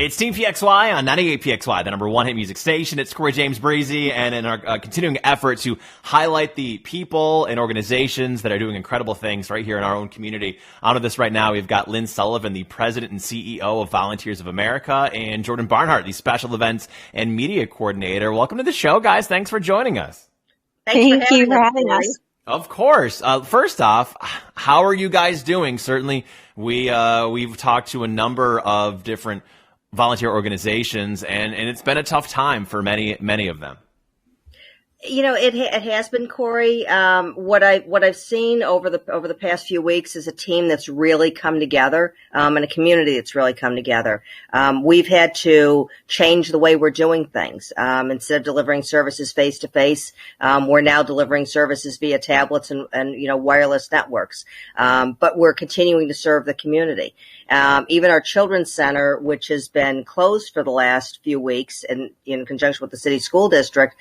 It's Team PXY on 98 PXY, the number one hit music station. It's Corey James Breezy, and in our continuing effort to highlight the people and organizations that are doing incredible things right here in our own community. Onto this right now, we've got Lynn Sullivan, the president and CEO of Volunteers of America, and Jordynn Barnhart, the special events and media coordinator. Welcome to the show, guys. Thanks for joining us. Thank you for having us. Of course. First off, how are you guys doing? Certainly, we've talked to a number of different volunteer organizations, and it's been a tough time for many of them. You know, it has been, Corey. What I've seen over the past few weeks is a team that's really come together, and a community that's really come together. We've had to change the way we're doing things. Instead of delivering services face to face, we're now delivering services via tablets and wireless networks. But we're continuing to serve the community. Even our children's center, which has been closed for the last few weeks in conjunction with the city school district,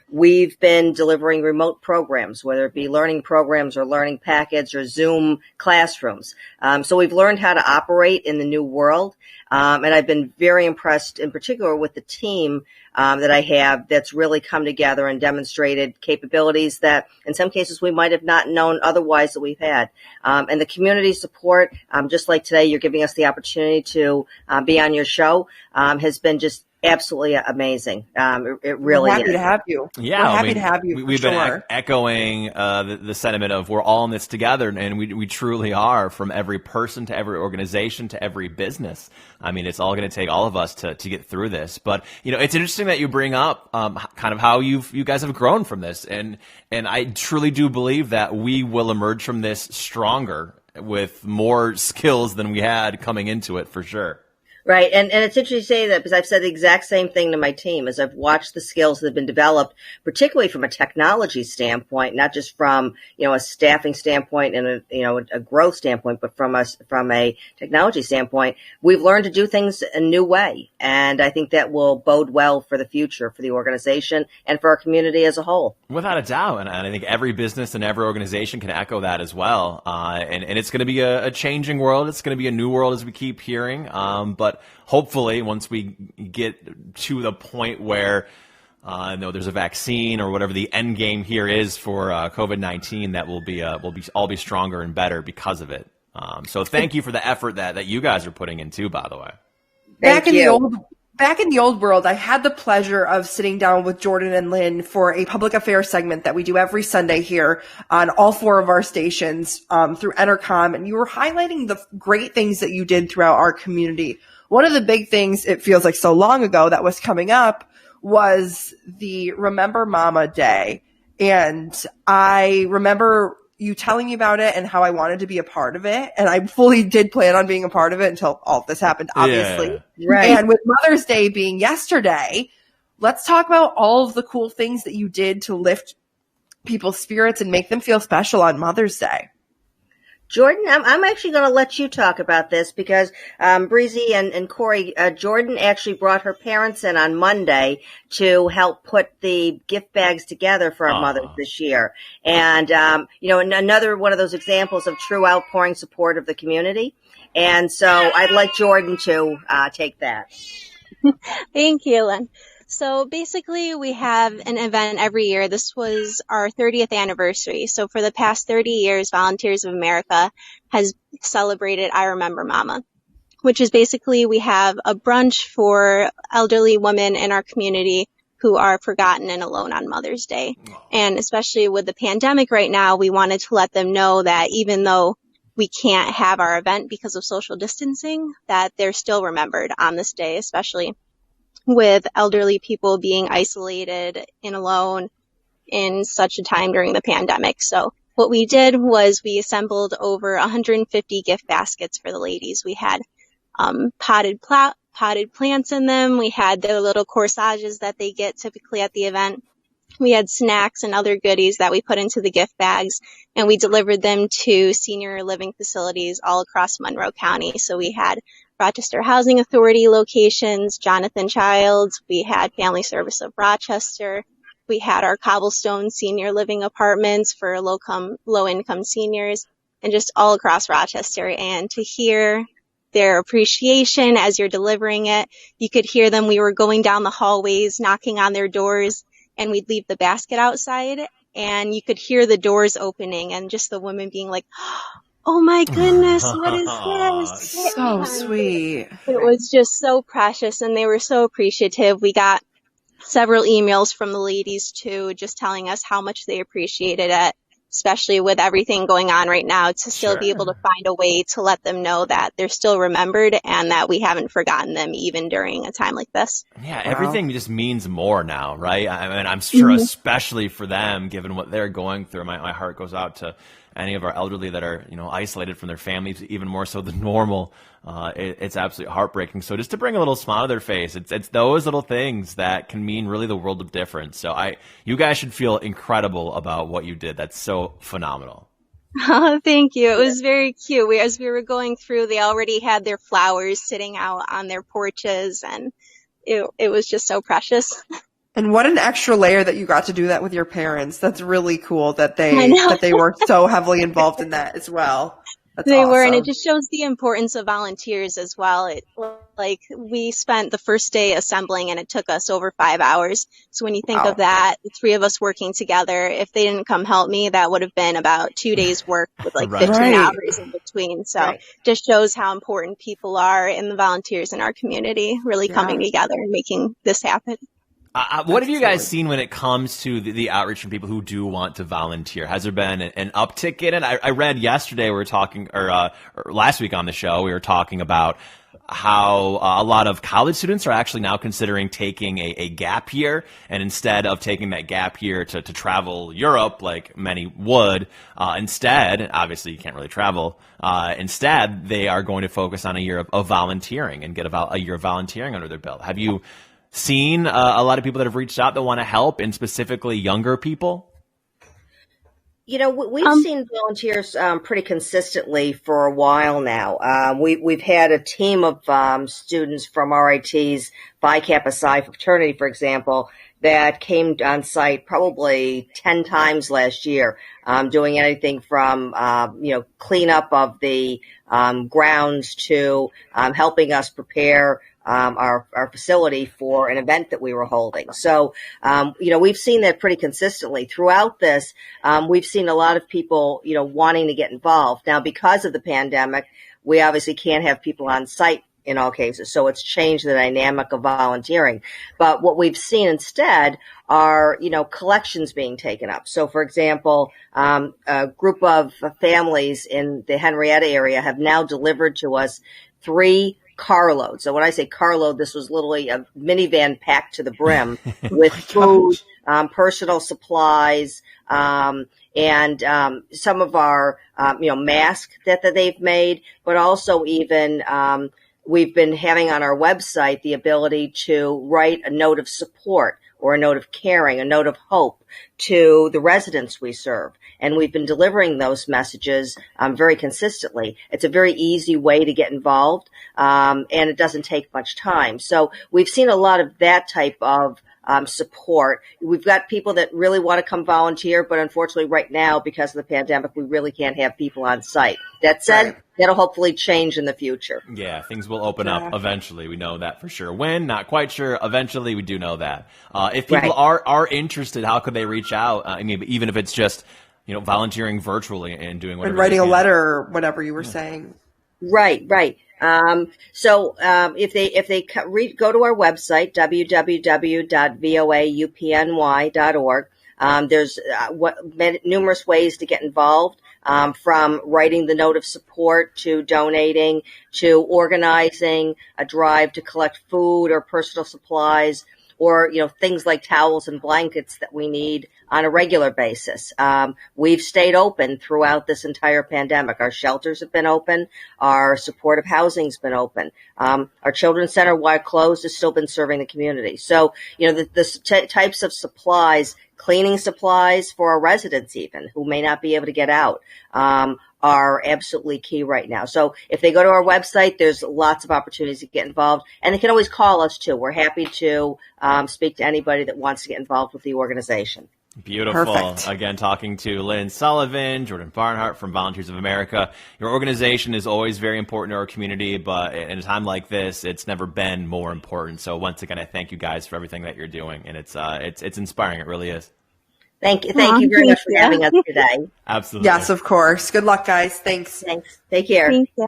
we've been delivering remote programs, whether it be learning programs or learning packets or Zoom classrooms. So we've learned how to operate in the new world. And I've been very impressed in particular with the team that I have that's really come together and demonstrated capabilities that in some cases we might have not known otherwise that we've had. And the community support, just like today, you're giving us the opportunity to be on your show, has been just absolutely amazing. It really is. We're happy to have you. Yeah, we're happy to have you. We've been echoing the sentiment of we're all in this together, and we truly are, from every person to every organization to every business. I mean, it's all going to take all of us to get through this. But it's interesting that you bring up kind of how you guys have grown from this, and I truly do believe that we will emerge from this stronger with more skills than we had coming into it, for sure. Right. And it's interesting to say that because I've said the exact same thing to my team as I've watched the skills that have been developed, particularly from a technology standpoint, not just from, a staffing standpoint and a growth standpoint, but from a technology standpoint. We've learned to do things a new way. And I think that will bode well for the future, for the organization and for our community as a whole. Without a doubt. And I think every business and every organization can echo that as well. And it's going to be a changing world. It's going to be a new world, as we keep hearing. But hopefully, once we get to the point where there's a vaccine or whatever the end game here is for COVID-19, that we'll all be stronger and better because of it. So thank you for the effort that you guys are putting in too, by the way. Back in the old world, I had the pleasure of sitting down with Jordynn and Lynn for a public affairs segment that we do every Sunday here on all four of our stations through Entercom, and you were highlighting the great things that you did throughout our community. One of the big things, it feels like so long ago, that was coming up was the Remember Mama Day. And I remember you telling me about it and how I wanted to be a part of it. And I fully did plan on being a part of it until all of this happened, obviously. Yeah. Right. And with Mother's Day being yesterday, let's talk about all of the cool things that you did to lift people's spirits and make them feel special on Mother's Day. Jordynn, I'm actually going to let you talk about this because Breezy and Corey, Jordynn actually brought her parents in on Monday to help put the gift bags together for our mothers this year. And, another one of those examples of true outpouring support of the community. And so I'd like Jordynn to take that. Thank you, Lynn. So basically, we have an event every year. This was our 30th anniversary. So for the past 30 years, Volunteers of America has celebrated I Remember Mama, which is basically we have a brunch for elderly women in our community who are forgotten and alone on Mother's Day. And especially with the pandemic right now, we wanted to let them know that even though we can't have our event because of social distancing, that they're still remembered on this day, especially with elderly people being isolated and alone in such a time during the pandemic. So what we did was we assembled over 150 gift baskets for the ladies. We had potted plants in them. We had their little corsages that they get typically at the event. We had snacks and other goodies that we put into the gift bags, and we delivered them to senior living facilities all across Monroe County. So we had Rochester Housing Authority locations, Jonathan Childs, we had Family Service of Rochester, we had our Cobblestone senior living apartments for low-income seniors, and just all across Rochester. And to hear their appreciation as you're delivering it. You could hear them. We were going down the hallways, knocking on their doors, and we'd leave the basket outside, and you could hear the doors opening and just the women being like, oh my goodness, what is this? So sweet. It was just so precious, and they were so appreciative. We got several emails from the ladies too, just telling us how much they appreciated it, especially with everything going on right now, to still be able to find a way to let them know that they're still remembered and that we haven't forgotten them even during a time like this. Yeah, everything just means more now, right? I mean, I'm sure especially for them, given what they're going through, my heart goes out to any of our elderly that are, isolated from their families, even more so than normal. It's absolutely heartbreaking. So just to bring a little smile to their face, it's those little things that can mean really the world of difference. So you guys should feel incredible about what you did. That's so phenomenal. Oh, thank you. It was very cute. As we were going through, they already had their flowers sitting out on their porches, and it was just so precious. And what an extra layer that you got to do that with your parents. That's really cool that they were so heavily involved in that as well. That's They awesome. were, and it just shows the importance of volunteers as well. We spent the first day assembling, and it took us over 5 hours. So when you think of that, the three of us working together, if they didn't come help me, that would have been about 2 days work with 15 hours in between. So just shows how important people are and the volunteers in our community really coming together and making this happen. What have you guys seen when it comes to the outreach from people who do want to volunteer? Has there been an uptick in it? I read yesterday we were talking, or last week on the show, we were talking about how a lot of college students are actually now considering taking a gap year, and instead of taking that gap year to travel Europe like many would, instead, obviously you can't really travel, instead they are going to focus on a year of volunteering and get a year of volunteering under their belt. Have you seen a lot of people that have reached out that want to help, and specifically younger people? We've seen volunteers pretty consistently for a while now. We've had a team of students from RIT's Phi Kappa Psi fraternity, for example, that came on site probably 10 times last year, doing anything from cleanup of the grounds to helping us prepare our facility for an event that we were holding. So, we've seen that pretty consistently throughout this. We've seen a lot of people, wanting to get involved. Now, because of the pandemic, we obviously can't have people on site in all cases. So it's changed the dynamic of volunteering. But what we've seen instead are, collections being taken up. So, for example, a group of families in the Henrietta area have now delivered to us 3 carload. So when I say carload, this was literally a minivan packed to the brim with food, personal supplies, and some of our, masks that they've made, but also even, we've been having on our website the ability to write a note of support or a note of caring, a note of hope to the residents we serve. And we've been delivering those messages very consistently. It's a very easy way to get involved, and it doesn't take much time. So we've seen a lot of that type of support. We've got people that really want to come volunteer, but unfortunately right now, because of the pandemic, we really can't have people on site. That said, that'll hopefully change in the future. Yeah, things will open up eventually. We know that for sure. When? Not quite sure. Eventually, we do know that. If people are interested, how could they reach out? I mean, even if it's just, volunteering virtually and doing whatever. And writing a letter or whatever you were saying. Right. So if they go to our website, www.voaupny.org, there's numerous ways to get involved, from writing the note of support to donating to organizing a drive to collect food or personal supplies, or, things like towels and blankets that we need on a regular basis. We've stayed open throughout this entire pandemic. Our shelters have been open. Our supportive housing's been open. Our children's center, while closed, has still been serving the community. So, the types of supplies, cleaning supplies for our residents even, who may not be able to get out, are absolutely key right now. So if they go to our website, there's lots of opportunities to get involved. And they can always call us too. We're happy to speak to anybody that wants to get involved with the organization. Beautiful. Perfect. Again, talking to Lynn Sullivan, Jordynn Barnhart from Volunteers of America. Your organization is always very important to our community, but in a time like this, it's never been more important. So once again, I thank you guys for everything that you're doing, and it's inspiring. It really is. Thank you you very much for having us today. Absolutely. Yes, of course. Good luck, guys. Thanks. Thanks. Take care. Thank you.